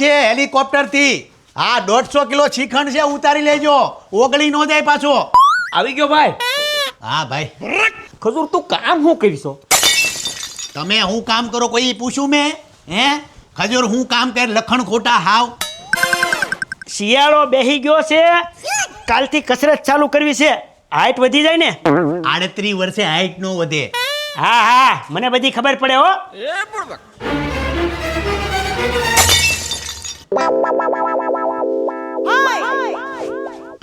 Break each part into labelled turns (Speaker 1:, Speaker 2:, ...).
Speaker 1: આવશે હેલિકોપ્ટરથી. હા 150 કિલો શ્રીખંડ છે, ઉતારી લેજો, ઓગળી નો જાય પાછો.
Speaker 2: આવી ગયો ભાઈ.
Speaker 1: હા ભાઈ.
Speaker 2: ખજૂર તું કામ શું કરીશો?
Speaker 1: તમે હું કામ કરો કોઈ પૂછું મેં? હે ખજૂર હું કામ કર લખણ ખોટા હાવ.
Speaker 2: શિયાળો બેહી ગયો છે, કાલથી કસરત ચાલુ કરવી છે. હાઈટ વધી જાય ને.
Speaker 1: 38 વર્ષે હાઈટ નો વધે.
Speaker 2: હા હા મને બધી ખબર પડે હો.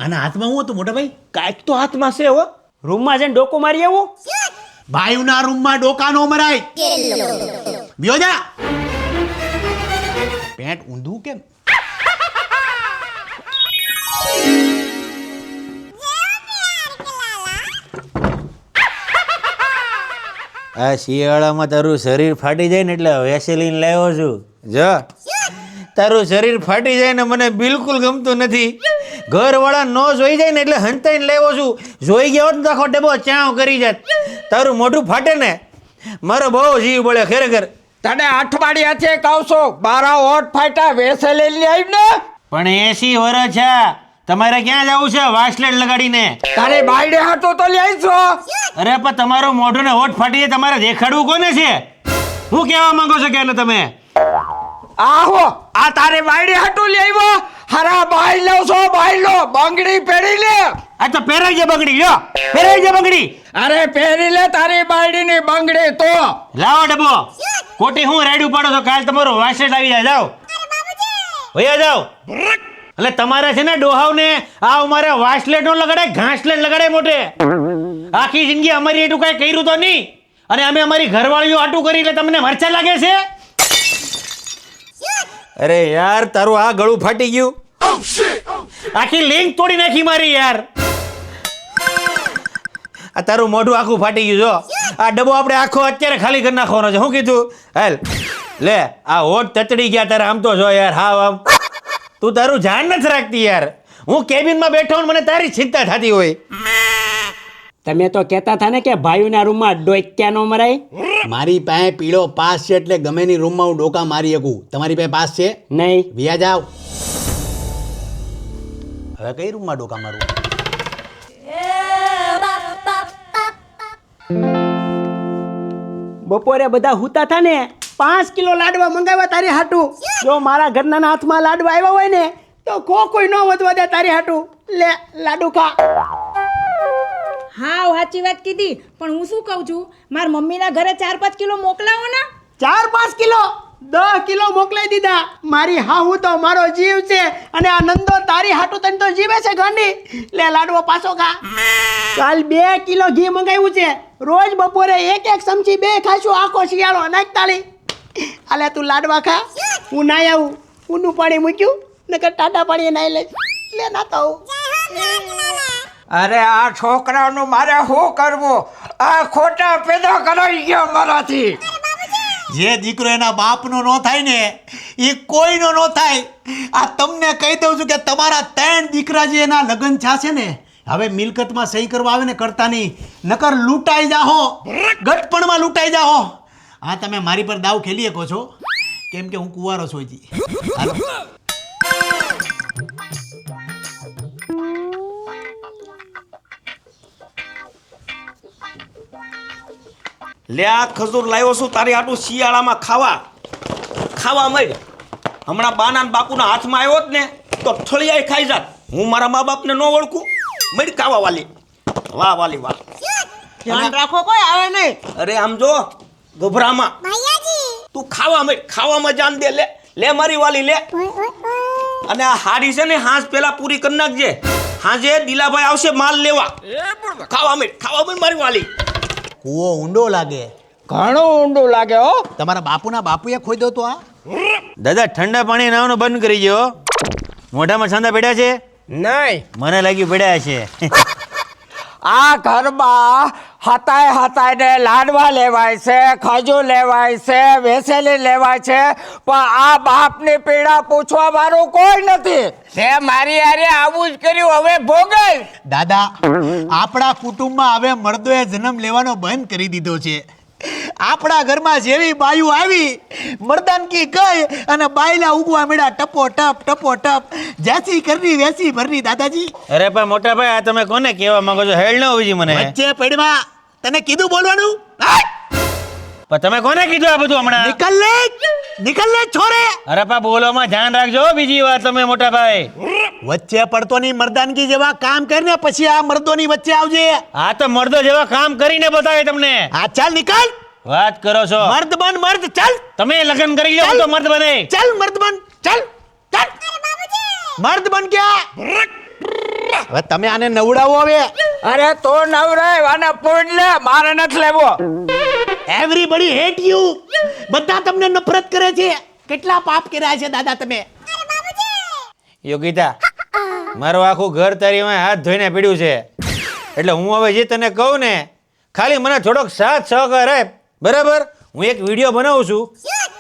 Speaker 1: આના હાથમાં હું હતું મોટા ભાઈ?
Speaker 2: કાંઈક તો હાથમાં છે હો. રૂમમાં જઈને ડોકો મારી આવું.
Speaker 1: ભાઈના રૂમમાં ડોકા નો મરાય. બ્યો જા. પેન્ટ ઊંધું કેમ?
Speaker 3: આ શિયાળામાં તારું શરીર ફાટી જાય ને એટલે વેસેલીન લાવ્યો છું. જો તારું શરીર ફાટી જાય ને મને બિલકુલ ગમતું નથી. ઘરવાળા નો જોઈ જાય ને એટલે હંતાઈને લાવ્યો છું. જોઈ ગયો હોત ને તો આખો ડબ્બો ચાવ કરી જાત. તારું મોઢું ફાટે ને મારો બહુ જીવ બળે ખરેખર.
Speaker 4: તને અઠવાડિયા છે કહું છું, બારા ઓટ ફાટા વેસેલી આવી ને.
Speaker 3: પણ 80 વર્ષ છે, તમારે ક્યાં જવું છે વાસલેટ લગાડીને?
Speaker 4: તારે બાયડે હતો તો લઈ છો.
Speaker 3: અરે પણ તમારો મોઢું ને હોઠ ફાટી જાય, તમારે દેખાડવું કોને છે? હું કહેવા માંગો છો કે એને તમે?
Speaker 4: આહો આ તારે બાયડે હતો લઈ આવ્યો. હરા બાઈ લો છો, બાઈ લો બંગડી પહેરી લે.
Speaker 3: આ તો પહેરાઈ જાય બંગડી. લ્યો પહેરાઈ જાય બંગડી.
Speaker 4: અરે પહેરી લે તારી બાયડી ની બંગડી તો.
Speaker 3: લાવો ડબ્બો. ખોટી હું રાઈડ ઉપાડો છો? કાલ તમારો વાસલેટ આવી જાય. જાઓ ભૈયા જાઓ. એટલે તમારે છે ને ડોહાવને આ અમારે વાસલેટ નો લગાડે, ઘાસલેટ લગાડે મોટે. આખી જિંદગી અમારી એટલું કઈ કર્યું તો નહીં, અને અમે અમારી ઘરવાળીઓ આટું કરી એટલે તમને મરચા લાગે છે? અરે યાર તારું આ ગળું ફાટી ગયું. આખી લિંક તોડી નાખી મારી યાર. આ તારું મોઢું આખું ફાટી ગયું. જો આ ડબ્બો આપણે આખો અત્યારે ખાલી કરી નાખવાનો છે. શું કીધું? હાલ લે. આ હોઠ તતડી ગયા તારે. આમ તો જો યાર હાવ આમ તું તારું ધ્યાન નથી રાખતી યાર. હું કેબિનમાં બેઠો ને મને તારી ચિંતા થતી હોય.
Speaker 2: તમે તો કહેતા હતા ને કે ભાઈઓના રૂમમાં ડોક્યા નો મરાય.
Speaker 1: મારી પાસે પીળો પાસ છે એટલે ગમે ની રૂમમાં હું ડોકા મારી શકું. તમારી પાસે પાસ છે
Speaker 2: નહીં.
Speaker 1: વ્યા જાવ. હવે કઈ રૂમમાં ડોકા મારું?
Speaker 2: બપોરે બધા હુતા હતા ને 5 કિલો લાડવા મંગાવ્યા તારી હાટું. જો મારા ઘરના હાથમાં લાડવા આવ્યા હોય ને તો કોઈ ન વધવા દે તારી હાટું. લે લાડુ ખા.
Speaker 5: હા સાચી વાત કીધી, પણ હું શું કહું છું, મારા મમ્મીના ઘરે 4-5 કિલો મોકલાવો ને.
Speaker 2: 4-5 કિલો 10 કિલો મોકલાઈ દીધા. મારી હાહુ તો મારો જીવ છે, અને આ નંદો તારી હાટું તને તો જીવે છે ગાંડી. લે લાડવો પાછો ખા. કાલ 2 કિલો ઘી મંગાવ્યું છે. રોજ બપોરે 1-1 ચમચી 2 ખાશું. આખો શિયાળો નાખ તાળી. આલે તું લાડવા ખા. હું નાઈ આવું. ઊંડું પાણી મૂક્યું નકર ટાટા પાણી નાઈ લે. લે ના તો
Speaker 4: અરે આ છોકરાનું મારે શું કરવું? આ ખોટા પેદા કરાવી ગયા મારાથી.
Speaker 1: જે દીકરો એના બાપનો નો થાય ને એ કોઈનો નો થાય. આ તમને કહી દઉં છું કે તમારા 3 દીકરા જે એના લગ્ન થશે ને, હવે મિલકતમાં સહી કરવા આવે ને કરતા નહીં, નકર લૂંટાઈ જાહો, ગટપણમાં લૂંટાઈ જાહો. હા તમે મારી પર દાવ ખેલી શકો છો કેમ કે હું કુંવારો છું હજી. હાલો
Speaker 2: લે આ ખજૂર લાવ્યો છું તારી આટલું શિયાળામાં ખાવા મળ. હમણાં બાના ને બાપુના હાથમાં આવ્યો જ ને તો ઠળિયાએ ખાઈ જાત. હું મારા મા બાપને ન ઓળખું. મળ ખાવા વાલી. વાહ વાલી વાહ.
Speaker 5: ધ્યાન રાખો કોઈ આવે નહીં.
Speaker 2: અરે આમ જો ગભરામાં તું ખાવામાં જાન દે. લે મારી વાલી લે. અને આ હાડી છે ને હાંસ પેલા પૂરી કરી નાખજે. હાંજે દિલાભાઈ આવશે માલ લેવા. ખાવા મળ મારી વાલી.
Speaker 1: કૂવો ઊંડો લાગે.
Speaker 4: ઘણું ઊંડું લાગે હો.
Speaker 1: તમારા બાપુના બાપુએ ખોઈ દો તો આ.
Speaker 3: દાદા ઠંડા પાણી નાવાનું બંધ કરી દો. મોઢામાં સાંધા પડ્યા છે?
Speaker 4: નહીં,
Speaker 3: મને લાગ્યું પડ્યા છે.
Speaker 4: આ ઘરમાં હતાય ને લાડવા લેવાય છે, ખજૂર લેવાય છે, વેસેલી લેવાય છે, પણ આ બાપની પીડા પૂછવા વાળું કોઈ નથી. તે મારી હારે આવું જ કર્યું. હવે ભોગલ.
Speaker 1: દાદા આપણા કુટુંબમાં હવે મર્દોએ જન્મ લેવાનો બંધ કરી દીધો છે. આપણા ઘરમાં જેવી બાયું આવી મર્દાનકી ગઈ અને બાયલા ઉગવા મળ્યા ટપો ટપ જ્યાંથી કરની વેસી ભરની દાદાજી.
Speaker 3: અરે પણ મોટા ભાઈ આ તમે કોને કહેવા માંગો છો? હેડ ન હોવી મને.
Speaker 1: વચ્ચે પડવા તને કીધું બોલવાનું.
Speaker 3: પણ તમે કોને કીધું આ બધું હમણાં?
Speaker 1: નિકલ લે છોરે.
Speaker 3: અરે પા બોલોમાં ધ્યાન રાખજો બીજી વાર તમે મોટા ભાઈ.
Speaker 1: વચ્ચે પડતો ની મર્દાનગી જેવા કામ કરીને પછી આ મર્દોની વચ્ચે આવજે.
Speaker 3: આ તો મર્દો જેવા કામ કરીને બતાવે તમને.
Speaker 1: હા ચાલ નિકલ.
Speaker 3: વાત કરો છો?
Speaker 1: મર્દ બન મર્દ ચાલ.
Speaker 3: તમે લગ્ન કરી લો તો મર્દ બને.
Speaker 1: ચાલ મર્દ બન ચાલ ચાલ. મર્દ બન ક્યાં? હવે તમે આને નવડાવો હવે.
Speaker 4: અરે તો નવરાય અને પૂછ લે, મારે નથી લેવો.
Speaker 1: Everybody hate you. બધા તમને નફરત કરે છે. કેટલા પાપ કર્યા છે દાદા તમે.
Speaker 3: યોગિતા, મારું આખું ઘર તારી વાંહે હાથ ધોઈને પીડ્યું છે. એટલે હું હવે જે તને કહું ને ખાલી મને થોડોક સાથ સહકાર આપ, બરાબર? હું એક વિડીયો બનાવું છું,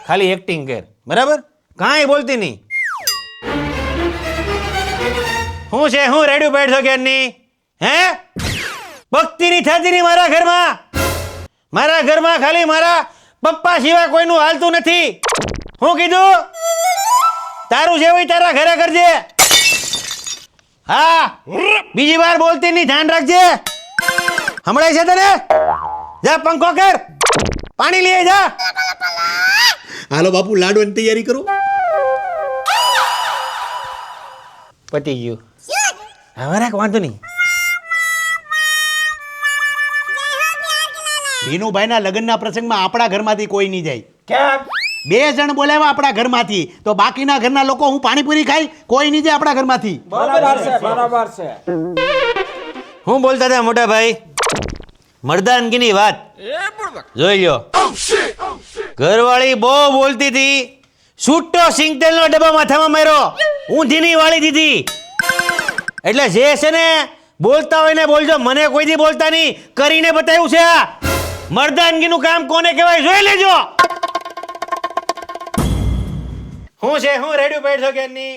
Speaker 3: ખાલી એક્ટિંગ કર, બરાબર? કાંઈ બોલતી નહીં. હું છે હું રેડિયો બેઠ છો ક્યારની? હે ભક્તિની થતી નહીં મારા ઘરમાં. મારા ઘરમાં ખાલી મારા પપ્પા સિવાય કોઈનું હાલતું નથી. હું કીધું? તારું છે હોય તારા ઘરે કરજે. હા બીજી વાર બોલતી નહીં, ધ્યાન રાખજે. હમણાં છે તને? જા પંખો કર, પાણી લઈ જા.
Speaker 1: હાલો બાપુ લાડવાની તૈયારી કરો.
Speaker 3: પતી ગયું. હવે રાખ, વાંધો નહીં.
Speaker 1: ભીનુભાઈના લગ્નના પ્રસંગમાં આપણા ઘરમાંથી કોઈ નહીં જાય.
Speaker 4: કેમ?
Speaker 1: 2 જણ બોલાવ્યા આપણા ઘરમાંથી, તો બાકીના ઘરના લોકો હું પાણીપુરી ખાઈ કોઈ નહીં જાય આપણા ઘરમાંથી.
Speaker 4: બરાબર છે, બરાબર છે.
Speaker 3: હું બોલતા હતા મોટા ભાઈ? મર્દાનગીની વાત જોઈ લ્યો. ઘરવાળી બહુ બોલતી હતી, છૂટો સિંગતેલનો ડબ્બા માથામાં માર્યો, ઊંધીની વાળી દીધી. એટલે જે છે ને બોલતા હોય ને બોલજો, મને કોઈ દી બોલતા નહીં, કરીને બતાવ્યું છે. આ મર્દાનગીનું કામ કોને કહેવાય જોઈ લેજો. હું છે હું રેડિયો બેઠ છો ક્યારની?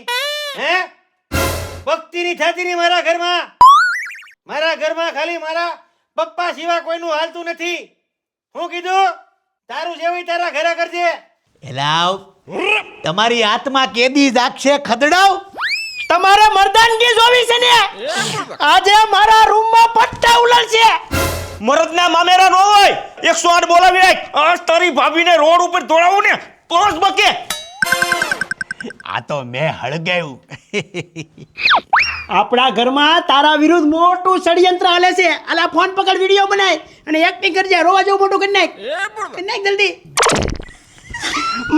Speaker 3: હે ભક્તિની થતી નહીં મારા ઘરમાં. મારા ઘરમાં ખાલી મારા પપ્પા સિવાય કોઈનું હાલતું નથી. હું કીધું? તારું જેવી તારા ઘરે કરજે.
Speaker 1: એલાવ તમારી આત્મા કેદી જાગશે ખદડાવ.
Speaker 2: તમારે મર્દાનગી જોવી છે ને? આજે મારા રૂમમાં પટ્ટા ઉલળશે.
Speaker 6: મરદના મામેરા નો હોય 108 બોલાવી રાખ. આજ તારી ભાભીને રોડ ઉપર દોડાવું ને તો જ બકે.
Speaker 1: આ તો મેં હળગાયું.
Speaker 2: આપણા ઘરમાં તારા વિરુદ્ધ મોટું ષડયંત્ર હાલે છે. આલા ફોન પકડ, વિડીયો બનાય અને એક્ટિંગ કરજે. રોવા જેવું મોટું કરી નાખ. કરી નાખ જલ્દી.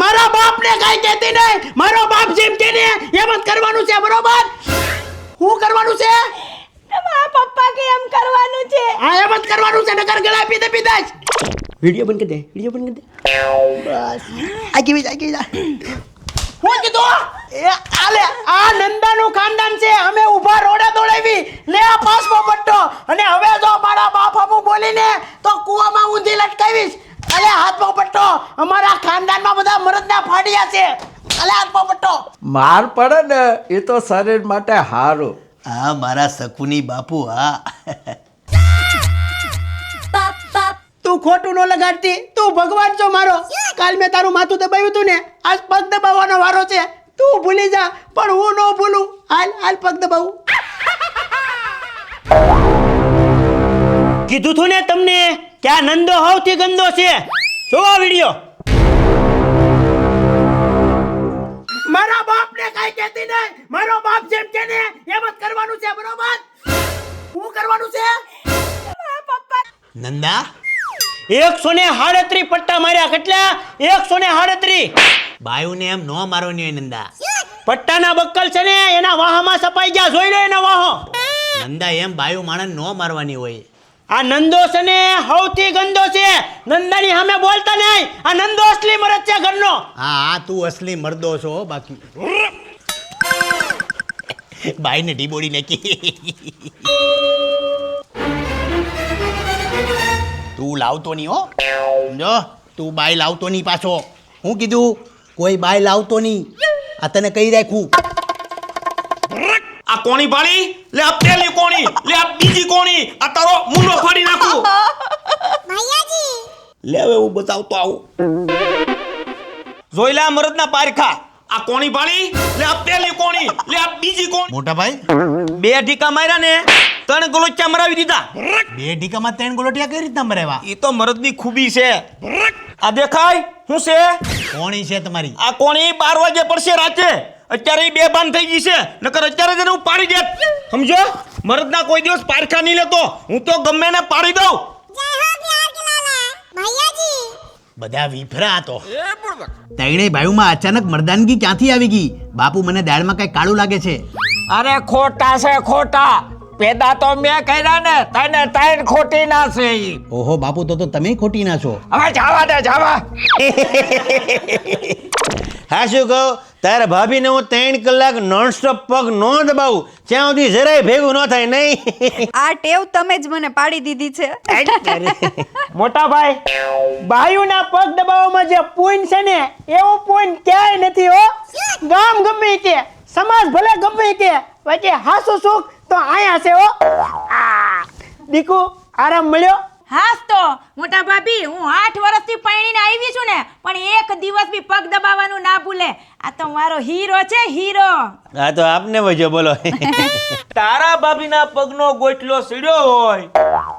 Speaker 2: મારા બાપને કાઈ કહેતી નહીં. મારો બાપ જેમ કે ને એમ જ કરવાનું છે, બરોબર? શું કરવાનું છે?
Speaker 5: તમારા પપ્પા કે એમ કરવાનું છે.
Speaker 2: હા એમ જ કરવાનું છે, નકર ગળા પીધે પીધા જ. વિડીયો બંધ કરી દે, વિડીયો બંધ કરી દે. બસ આગી જા. હું કીધું? એ આલે આ નંદાનું ખાનદાન છે. અમે ઊભા રોડે દોડાવી લે આ પાસમો પટ્ટો. અને હવે જો મારા બાપ હમું બોલીને તો કૂવામાં ઊંધી લટકાવીશ. અલે હાથમો પટ્ટો. અમારા ખાનદાનમાં બધા મરદના ફાડ્યા છે. અલે હાથમો પટ્ટો.
Speaker 4: માર પડે ને એ તો શરીર માટે સારું.
Speaker 1: હા મારા સકુની બાપુ. હા
Speaker 2: તું ખોટું ન લગાડતી. તું ભગવાન છો મારો. કાલ મેં તારું માથું દબાવ્યું તું ને, આજ પગ દબાવવાનો વારો છે. તું ભૂલી જા પણ હું ન ભૂલું. હાલ પગ દબાવું. કીધું તું ને તમને કે આ નંદો સૌથી ગંદો છે. જોવા વિડીયો. મારા બાપને કાઈ કહેતી નહીં. મારો બાપ જેમ કે ને એમ જ કરવાનું છે, બરોબર? શું કરવાનું છે?
Speaker 1: નંદા
Speaker 2: 137 પટ્ટા માર્યા. કેટલા? 137.
Speaker 1: બાયુને એમ નો મારવાની હોય નંદા.
Speaker 2: પટ્ટાના બક્કલ છે ને એના વાહમાં સપાઈ ગયા. જોઈ લો એના વાહો.
Speaker 1: નંદા એમ બાયુ માણસ નો મારવાની હોય.
Speaker 2: આ નંદો છે ને સૌથી ગંદો છે. નંદાની સામે બોલતા નહીં. આ નંદો અસલી મરદ છે ઘરનો.
Speaker 1: હા તું અસલી મર્દો છો હો. બાકી બાઈને ઢીબોડી નાખી. તું લાવતો નહીં હો. સમજો, તું બાય લાવતો નહીં પાછો. હું કીધું? કોઈ બાય લાવતો નહીં. આ તને કહી રાખું.
Speaker 6: આ કોણી પાડી લે, આ પેલી કોણી લે, આ બીજી કોણી, આ તારો મુંડો ફાડી નાખું. લે હવે હું બતાવતો આવું જોઈ લે આ મરદના પારખા આ કોણી પાણી લે આ પેલી કોણી લે આ બીજી કોણી
Speaker 1: મોટા ભાઈ
Speaker 6: બે ઢીકા માર્યા ને 3 ગલોચા મરાવી દીધા
Speaker 1: 2 ઢીકામાં 3 ગોલોટિયા કઈ રીતના મરેવા?
Speaker 6: એ તો મરદની ખૂબી છે આ દેખાય શું છે
Speaker 1: કોણી છે તમારી?
Speaker 6: આ કોણી 12 વાગે પડશે રાતે અત્યારે ઈ બેભાન થઈ ગઈ છે નકર અત્યારે જ એને હું પાડી દેત સમજો મરદના કોઈ દિવસ પારખા નહીં લેતો હું તો ગમે ને પાડી દઉં
Speaker 1: બધા વિફરા તો તૈણે ભાઈઓમાં અચાનક મર્દાનગી ક્યાંથી આવી ગઈ? બાપુ મને દાળમાં કઈ કાળું લાગે છે.
Speaker 4: અરે ખોટા છે ખોટા પેદા તો મેં કર્યા ને તને તાઈન ખોટી ના છે ઈ.
Speaker 1: ઓહો બાપુ તો તમે ખોટી ના છો.
Speaker 4: હવે જાવા દે જાવા
Speaker 3: હા શું કહું તારા ભાભીને હું 3 કલાક નોનસ્ટોપ પગ નો દબાવું ત્યાં સુધી જરાય ભેગું ન થાય નહીં.
Speaker 7: આ ટેવ તમે જ મને પાડી દીધી છે.
Speaker 2: મોટા ભાઈ બાયુના પગ દબાવવામાં જે પૂન છે ને એવું પૂન ક્યાંય નથી હો. ગામ ગમે તે સમાજ ભલે ગમે તે વચ્ચે હાસુ સુખ તો આયા છે હો. દીકુ આરામ મળ્યો?
Speaker 5: હાસ તો મોટા ભાભી હું 8 વર્ષથી પરણીને આવી છું ને પણ એક દિવસ બી પગ દબાવવાનું ના ભૂલે. આ તો મારો હીરો છે હીરો.
Speaker 3: હા તો આપને વજો બોલો.
Speaker 6: તારા ભાભીના પગનો ગોઠલો સીડ્યો હોય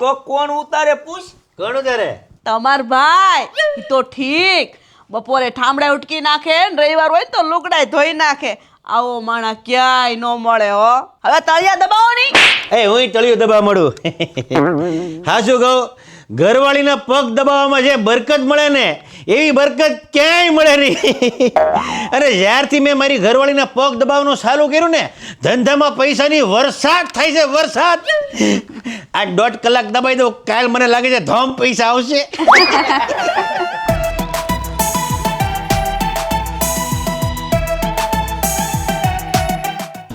Speaker 6: તો કોણ ઉતારે પૂછ
Speaker 3: કોણ ઉતારે?
Speaker 8: તમાર ભાઈ ઈ તો ઠીક બપોરે ઠામડા ઉટકી નાખે ને રવિવાર હોય તો લુગડાય ધોઈ નાખે. આવો માણા ક્યાંય ન મળે હો. હવે તળિયા દબાવો નહીં.
Speaker 3: એ હું તળિયું દબાવ મળું. હા શું કહું ઘરવાળીના પગ દબાવવામાં જે બરકત મળે ને એવી બરકત ક્યાંય મળે નહીં. અને જ્યારથી મેં મારી ઘરવાળીના પગ દબાવવાનું ચાલુ કર્યું ને ધંધામાં પૈસાની વરસાદ થાય છે વરસાદ. આ 1.5 કલાક દબાઈ દઉં કાલ મને લાગે છે ધોમ પૈસા આવશે.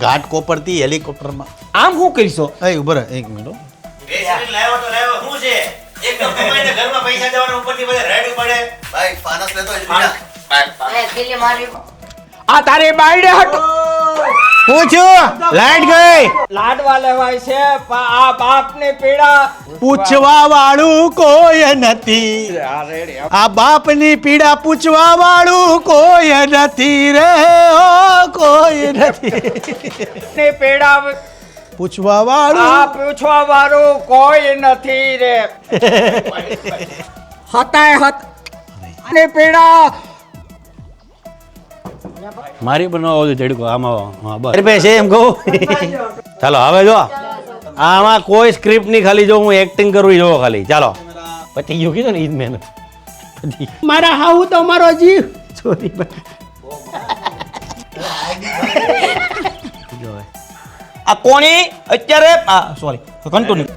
Speaker 1: ઘાટ કોપરથી હેલિકોપ્ટરમાં.
Speaker 6: આમ શું કરીશો
Speaker 1: એ ઉભો રહે 1 મિનિટ.
Speaker 4: આ તારી બાયડે હટ
Speaker 3: હું છું લાઈટ ગઈ.
Speaker 4: લાડવા લેવાય છે પણ આ બાપની પીડા
Speaker 1: પૂછવા વાળું કોઈ નથી, આ બાપની પીડા પૂછવા વાળું કોઈ નથી રે, ઓ કોઈ નથી
Speaker 4: ની પીડા
Speaker 1: પૂછવા
Speaker 4: આ
Speaker 1: વાળું.
Speaker 4: પૂછવા વાળું કોઈ નથી રે. હતાય હત ની પીડા
Speaker 3: મારી પણ ન ચડકો આમાં બસ છે એમ કહું. ચાલો હવે જો આમાં કોઈ સ્ક્રિપ્ટ નહીં, ખાલી જો હું એક્ટિંગ કરું જો ખાલી. ચાલો પછી ગયું કીધું ને ઈ જ મહેનત.
Speaker 2: મારા હાહુ તો મારો જીવ. સોરી
Speaker 6: આ કોણી અત્યારે સોરી કન્ટિન્યુ